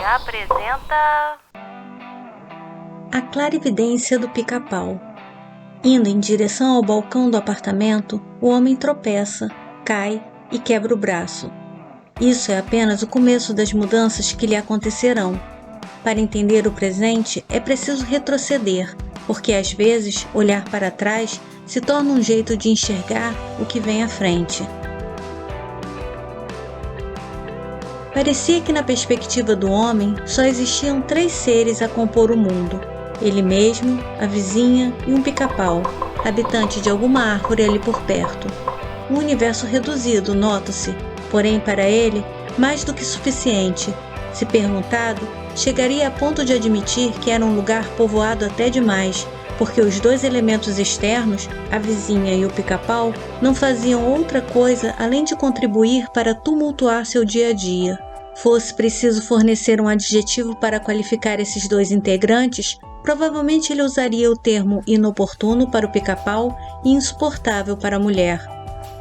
apresenta A clarividência do Pica-Pau. Indo em direção ao balcão do apartamento, o homem tropeça, cai e quebra o braço. Isso é apenas o começo das mudanças que lhe acontecerão. Para entender o presente, é preciso retroceder, porque às vezes olhar para trás se torna um jeito de enxergar o que vem à frente. Parecia que na perspectiva do homem só existiam 3 seres a compor o mundo: ele mesmo, a vizinha e um pica-pau, habitante de alguma árvore ali por perto. Um universo reduzido, nota-se, porém para ele, mais do que suficiente. Se perguntado, chegaria a ponto de admitir que era um lugar povoado até demais, porque os 2 elementos externos, a vizinha e o pica-pau, não faziam outra coisa além de contribuir para tumultuar seu dia a dia. Fosse preciso fornecer um adjetivo para qualificar esses 2 integrantes, provavelmente ele usaria o termo inoportuno para o pica-pau e insuportável para a mulher.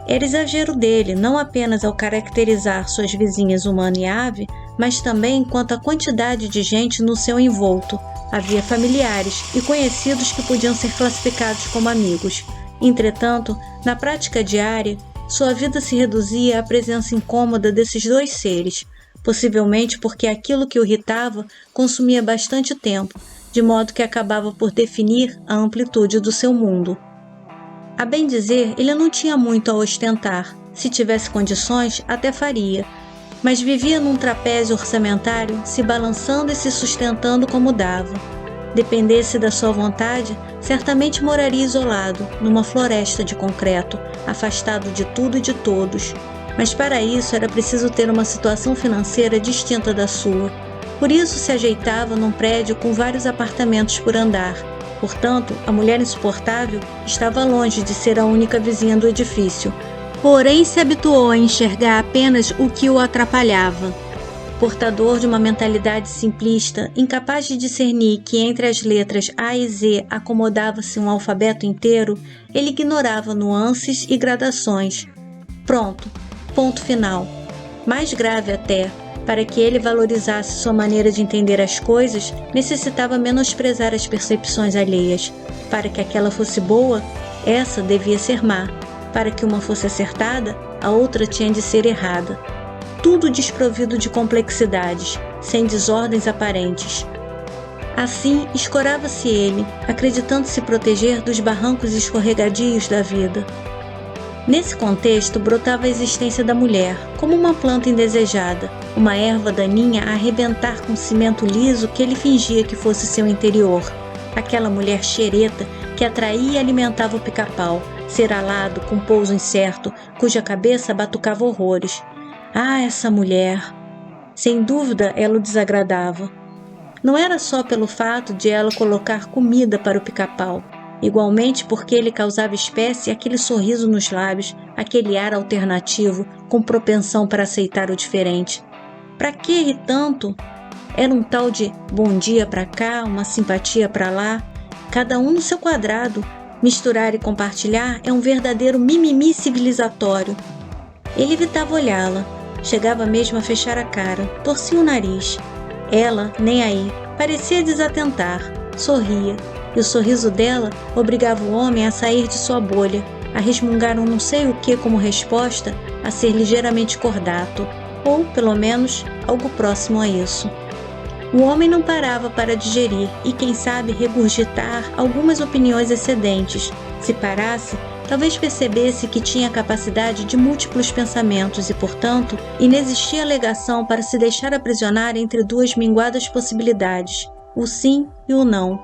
Era exagero dele, não apenas ao caracterizar suas vizinhas humana e ave, mas também quanto à quantidade de gente no seu envolto. Havia familiares e conhecidos que podiam ser classificados como amigos. Entretanto, na prática diária, sua vida se reduzia à presença incômoda desses 2 seres, possivelmente porque aquilo que o irritava consumia bastante tempo, de modo que acabava por definir a amplitude do seu mundo. A bem dizer, ele não tinha muito a ostentar. Se tivesse condições, até faria, mas vivia num trapézio orçamentário, se balançando e se sustentando como dava. Dependesse da sua vontade, certamente moraria isolado, numa floresta de concreto, afastado de tudo e de todos. Mas para isso era preciso ter uma situação financeira distinta da sua. Por isso se ajeitava num prédio com vários apartamentos por andar. Portanto, a mulher insuportável estava longe de ser a única vizinha do edifício. Porém, se habituou a enxergar apenas o que o atrapalhava. Portador de uma mentalidade simplista, incapaz de discernir que entre as letras A e Z acomodava-se um alfabeto inteiro, ele ignorava nuances e gradações. Pronto, ponto final. Mais grave até, para que ele valorizasse sua maneira de entender as coisas, necessitava menosprezar as percepções alheias. Para que aquela fosse boa, essa devia ser má. Para que uma fosse acertada, a outra tinha de ser errada. Tudo desprovido de complexidades, sem desordens aparentes. Assim, escorava-se ele, acreditando se proteger dos barrancos escorregadios da vida. Nesse contexto, brotava a existência da mulher, como uma planta indesejada, uma erva daninha a arrebentar com cimento liso que ele fingia que fosse seu interior. Aquela mulher xereta que atraía e alimentava o pica-pau, ser alado com pouso incerto, cuja cabeça batucava horrores. Ah, essa mulher! Sem dúvida, ela o desagradava. Não era só pelo fato de ela colocar comida para o pica-pau, igualmente porque ele causava espécie aquele sorriso nos lábios, aquele ar alternativo, com propensão para aceitar o diferente. Para que rir tanto? Era um tal de bom dia para cá, uma simpatia para lá, cada um no seu quadrado. Misturar e compartilhar é um verdadeiro mimimi civilizatório. Ele evitava olhá-la, chegava mesmo a fechar a cara, torcia o nariz. Ela, nem aí, parecia desatentar, sorria, e o sorriso dela obrigava o homem a sair de sua bolha, a resmungar um não sei o que como resposta, a ser ligeiramente cordato, ou, pelo menos, algo próximo a isso. O homem não parava para digerir e, quem sabe, regurgitar algumas opiniões excedentes. Se parasse, talvez percebesse que tinha a capacidade de múltiplos pensamentos e, portanto, inexistia alegação para se deixar aprisionar entre 2 minguadas possibilidades, o sim e o não.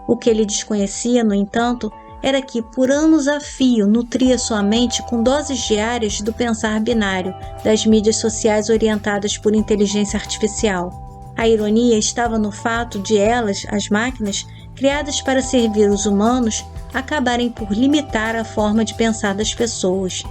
O que ele desconhecia, no entanto, era que, por anos a fio, nutria sua mente com doses diárias do pensar binário, das mídias sociais orientadas por inteligência artificial. A ironia estava no fato de elas, as máquinas, criadas para servir os humanos, acabarem por limitar a forma de pensar das pessoas.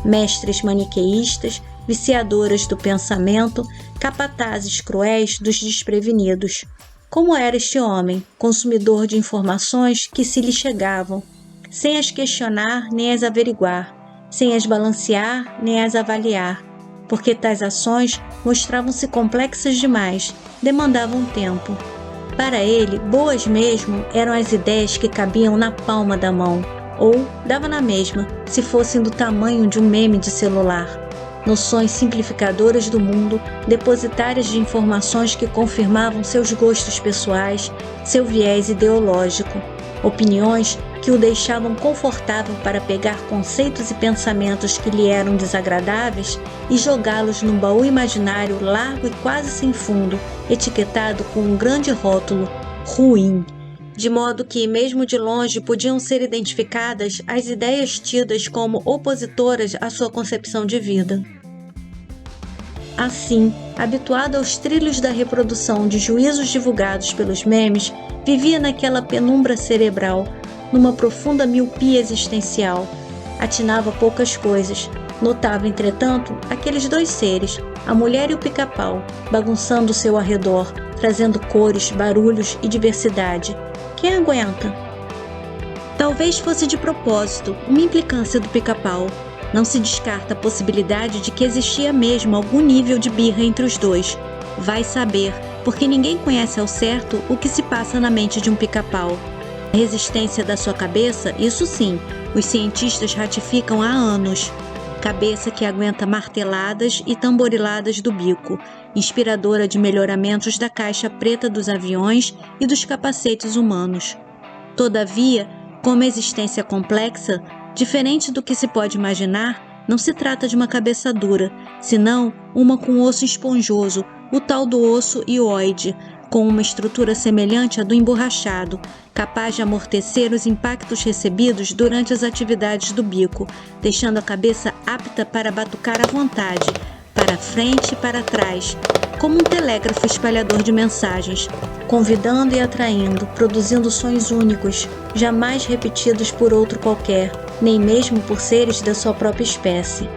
Mestres maniqueístas, viciadoras do pensamento, capatazes cruéis dos desprevenidos. Como era este homem, consumidor de informações que se lhe chegavam, sem as questionar nem as averiguar, sem as balancear nem as avaliar, porque tais ações mostravam-se complexas demais, demandavam tempo. Para ele, boas mesmo eram as ideias que cabiam na palma da mão, ou dava na mesma, se fossem do tamanho de um meme de celular. Noções simplificadoras do mundo, depositárias de informações que confirmavam seus gostos pessoais, seu viés ideológico. Opiniões que o deixavam confortável para pegar conceitos e pensamentos que lhe eram desagradáveis e jogá-los num baú imaginário largo e quase sem fundo, etiquetado com um grande rótulo, ruim. De modo que, mesmo de longe, podiam ser identificadas as ideias tidas como opositoras à sua concepção de vida. Assim, habituado aos trilhos da reprodução de juízos divulgados pelos memes, vivia naquela penumbra cerebral, numa profunda miopia existencial. Atinava poucas coisas. Notava, entretanto, aqueles dois seres, a mulher e o pica-pau, bagunçando o seu arredor, trazendo cores, barulhos e diversidade. Quem aguenta? Talvez fosse de propósito, uma implicância do pica-pau. Não se descarta a possibilidade de que existia mesmo algum nível de birra entre os dois. Vai saber, porque ninguém conhece ao certo o que se passa na mente de um pica-pau. A resistência da sua cabeça, isso sim, os cientistas ratificam há anos. Cabeça que aguenta marteladas e tamboriladas do bico, inspiradora de melhoramentos da caixa preta dos aviões e dos capacetes humanos. Todavia, como existência complexa, diferente do que se pode imaginar, não se trata de uma cabeça dura, senão uma com osso esponjoso, o tal do osso hioide, com uma estrutura semelhante à do emborrachado, capaz de amortecer os impactos recebidos durante as atividades do bico, deixando a cabeça apta para batucar à vontade, para frente e para trás, como um telégrafo espalhador de mensagens, convidando e atraindo, produzindo sons únicos, jamais repetidos por outro qualquer, nem mesmo por seres da sua própria espécie.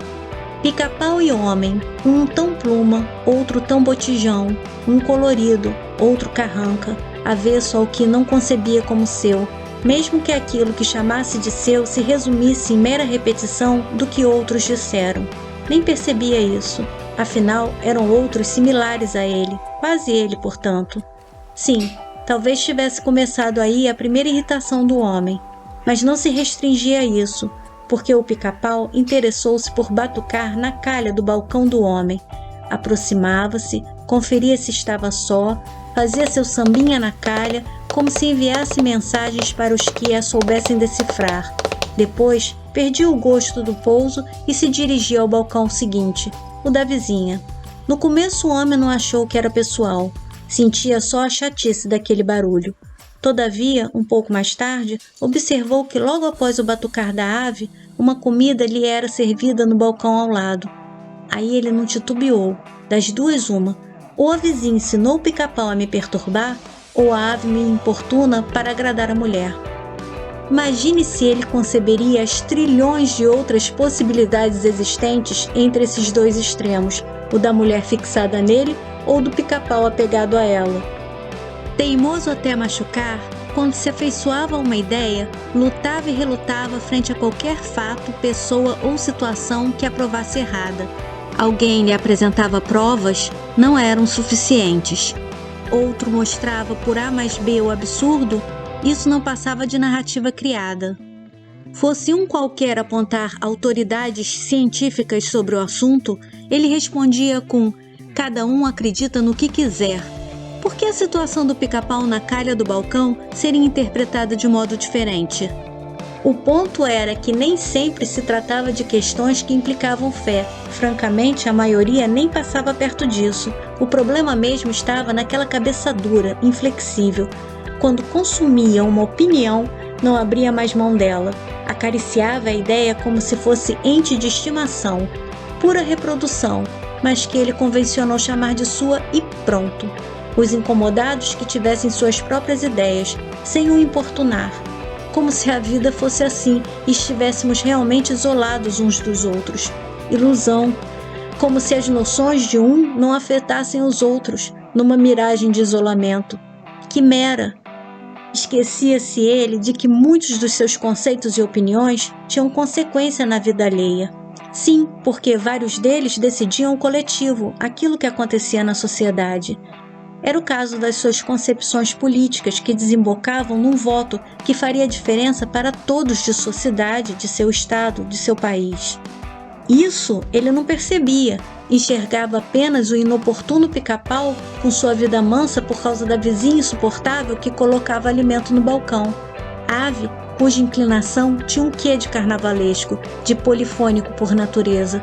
Pica-pau e homem, um tão pluma, outro tão botijão, um colorido, outro carranca, avesso ao que não concebia como seu, mesmo que aquilo que chamasse de seu se resumisse em mera repetição do que outros disseram. Nem percebia isso, afinal eram outros similares a ele, quase ele, portanto. Sim, talvez tivesse começado aí a primeira irritação do homem, mas não se restringia a isso, porque o pica-pau interessou-se por batucar na calha do balcão do homem. Aproximava-se, conferia se estava só, fazia seu sambinha na calha, como se enviasse mensagens para os que a soubessem decifrar. Depois, perdia o gosto do pouso e se dirigia ao balcão seguinte, o da vizinha. No começo o homem não achou que era pessoal, sentia só a chatice daquele barulho. Todavia, um pouco mais tarde, observou que logo após o batucar da ave, uma comida lhe era servida no balcão ao lado. Aí ele não titubeou, das duas uma, ou a vizinha ensinou o pica-pau a me perturbar, ou a ave me importuna para agradar a mulher. Imagine se ele conceberia as trilhões de outras possibilidades existentes entre esses dois extremos, o da mulher fixada nele ou do pica-pau apegado a ela. Teimoso até machucar, quando se afeiçoava a uma ideia, lutava e relutava frente a qualquer fato, pessoa ou situação que a provasse errada. Alguém lhe apresentava provas, não eram suficientes. Outro mostrava por A mais B o absurdo, isso não passava de narrativa criada. Fosse um qualquer apontar autoridades científicas sobre o assunto, ele respondia com: cada um acredita no que quiser. Por que a situação do pica-pau na calha do balcão seria interpretada de modo diferente? O ponto era que nem sempre se tratava de questões que implicavam fé. Francamente, a maioria nem passava perto disso. O problema mesmo estava naquela cabeça dura, inflexível. Quando consumia uma opinião, não abria mais mão dela. Acariciava a ideia como se fosse ente de estimação, pura reprodução, mas que ele convencionou chamar de sua e pronto. Os incomodados que tivessem suas próprias ideias, sem o importunar. Como se a vida fosse assim e estivéssemos realmente isolados uns dos outros. Ilusão. Como se as noções de um não afetassem os outros, numa miragem de isolamento. Quimera. Esquecia-se ele de que muitos dos seus conceitos e opiniões tinham consequência na vida alheia. Sim, porque vários deles decidiam o coletivo, aquilo que acontecia na sociedade. Era o caso das suas concepções políticas que desembocavam num voto que faria diferença para todos de sua cidade, de seu estado, de seu país. Isso ele não percebia, enxergava apenas o inoportuno Pica-Pau com sua vida mansa por causa da vizinha insuportável que colocava alimento no balcão. Ave cuja inclinação tinha um quê de carnavalesco, de polifônico por natureza.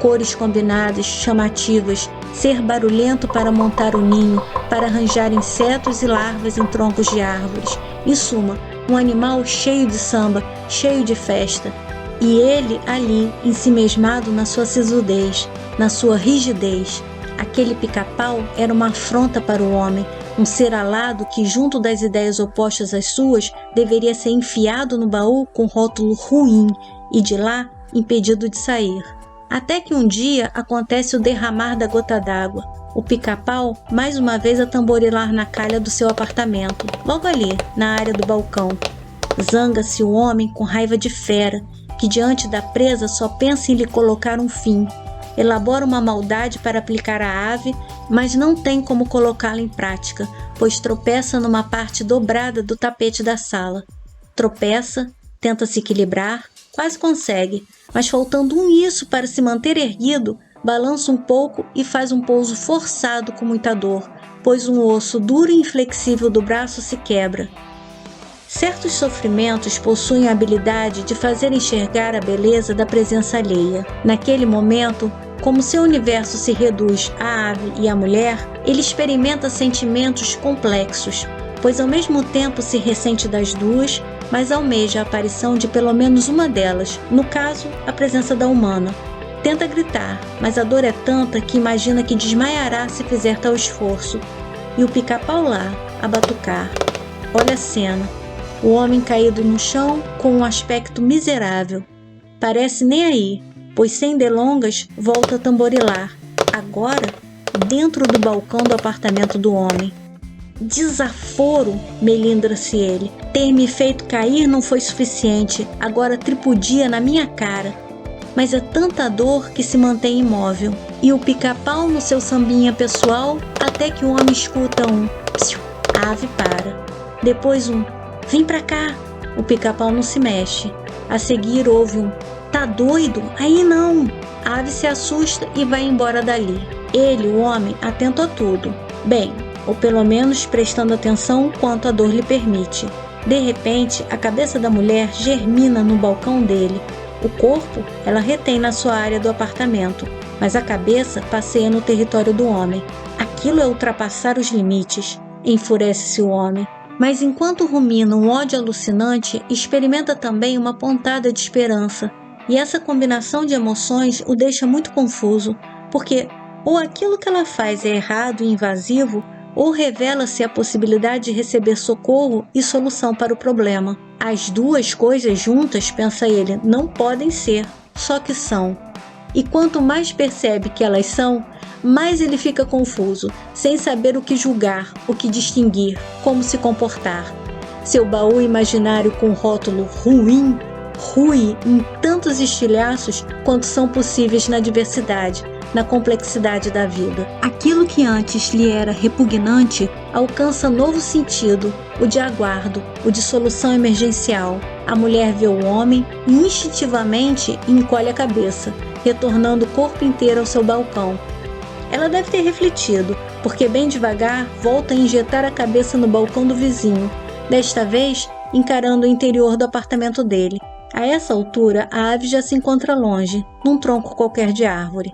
Cores combinadas, chamativas, ser barulhento para montar o ninho, para arranjar insetos e larvas em troncos de árvores. Em suma, um animal cheio de samba, cheio de festa. E ele ali, ensimesmado na sua sisudez, na sua rigidez. Aquele Pica-Pau era uma afronta para o homem, um ser alado que, junto das ideias opostas às suas, deveria ser enfiado no baú com rótulo ruim e de lá impedido de sair. Até que um dia acontece o derramar da gota d'água. O Pica-Pau, mais uma vez a tamborilar na calha do seu apartamento, logo ali, na área do balcão. Zanga-se o homem com raiva de fera, que diante da presa só pensa em lhe colocar um fim. Elabora uma maldade para aplicar à ave, mas não tem como colocá-la em prática, pois tropeça numa parte dobrada do tapete da sala. Tropeça, tenta se equilibrar, quase consegue, mas faltando um isso para se manter erguido, balança um pouco e faz um pouso forçado com muita dor, pois um osso duro e inflexível do braço se quebra. Certos sofrimentos possuem a habilidade de fazer enxergar a beleza da presença alheia. Naquele momento, como seu universo se reduz à ave e à mulher, ele experimenta sentimentos complexos, pois ao mesmo tempo se ressente das duas, mas almeja a aparição de pelo menos uma delas, no caso, a presença da humana. Tenta gritar, mas a dor é tanta que imagina que desmaiará se fizer tal esforço. E o Pica-Pau lá, a batucar. Olha a cena. O homem caído no chão com um aspecto miserável. Parece nem aí, pois sem delongas volta a tamborilar. Agora, dentro do balcão do apartamento do homem. Desaforo, melindra-se ele. Ter me feito cair não foi suficiente, agora tripudia na minha cara. Mas é tanta dor que se mantém imóvel. E o Pica-Pau no seu sambinha pessoal, até que o homem escuta um psiu. A ave para. Depois um vem pra cá. O Pica-Pau não se mexe. A seguir houve um tá doido? Aí não. A ave se assusta e vai embora dali. Ele, o homem, atento a tudo. Bem, ou pelo menos prestando atenção quanto a dor lhe permite. De repente, a cabeça da mulher germina no balcão dele. O corpo ela retém na sua área do apartamento, mas a cabeça passeia no território do homem. Aquilo é ultrapassar os limites. Enfurece-se o homem. Mas enquanto rumina um ódio alucinante, experimenta também uma pontada de esperança. E essa combinação de emoções o deixa muito confuso, porque ou aquilo que ela faz é errado e invasivo, ou revela-se a possibilidade de receber socorro e solução para o problema. As duas coisas juntas, pensa ele, não podem ser, só que são. E quanto mais percebe que elas são, mais ele fica confuso, sem saber o que julgar, o que distinguir, como se comportar. Seu baú imaginário com rótulo ruim, rui em tantos estilhaços quanto são possíveis na diversidade, na complexidade da vida. Aquilo que antes lhe era repugnante alcança novo sentido, o de aguardo, o de solução emergencial. A mulher vê o homem e instintivamente encolhe a cabeça, retornando o corpo inteiro ao seu balcão. Ela deve ter refletido, porque bem devagar volta a injetar a cabeça no balcão do vizinho, desta vez encarando o interior do apartamento dele. A essa altura, a ave já se encontra longe, num tronco qualquer de árvore.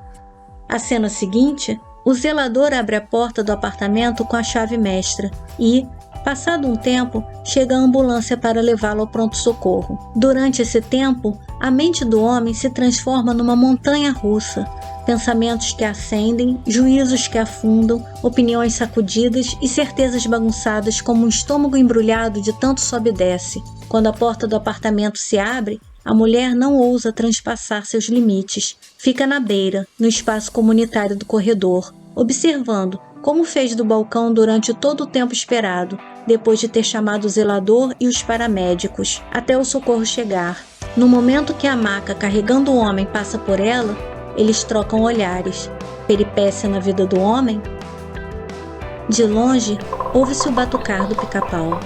A cena seguinte, o zelador abre a porta do apartamento com a chave mestra e, passado um tempo, chega a ambulância para levá-lo ao pronto-socorro. Durante esse tempo, a mente do homem se transforma numa montanha russa. Pensamentos que acendem, juízos que afundam, opiniões sacudidas e certezas bagunçadas como um estômago embrulhado de tanto sobe e desce. Quando a porta do apartamento se abre, a mulher não ousa transpassar seus limites. Fica na beira, no espaço comunitário do corredor, observando como fez do balcão durante todo o tempo esperado, depois de ter chamado o zelador e os paramédicos, até o socorro chegar. No momento que a maca carregando o homem passa por ela, eles trocam olhares. Peripécia na vida do homem? De longe, ouve-se o batucar do pica-pau.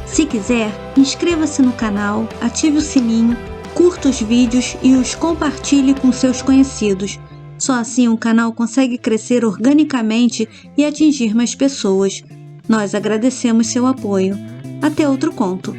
Se quiser, inscreva-se no canal, ative o sininho, curta os vídeos e os compartilhe com seus conhecidos. Só assim o canal consegue crescer organicamente e atingir mais pessoas. Nós agradecemos seu apoio. Até outro conto.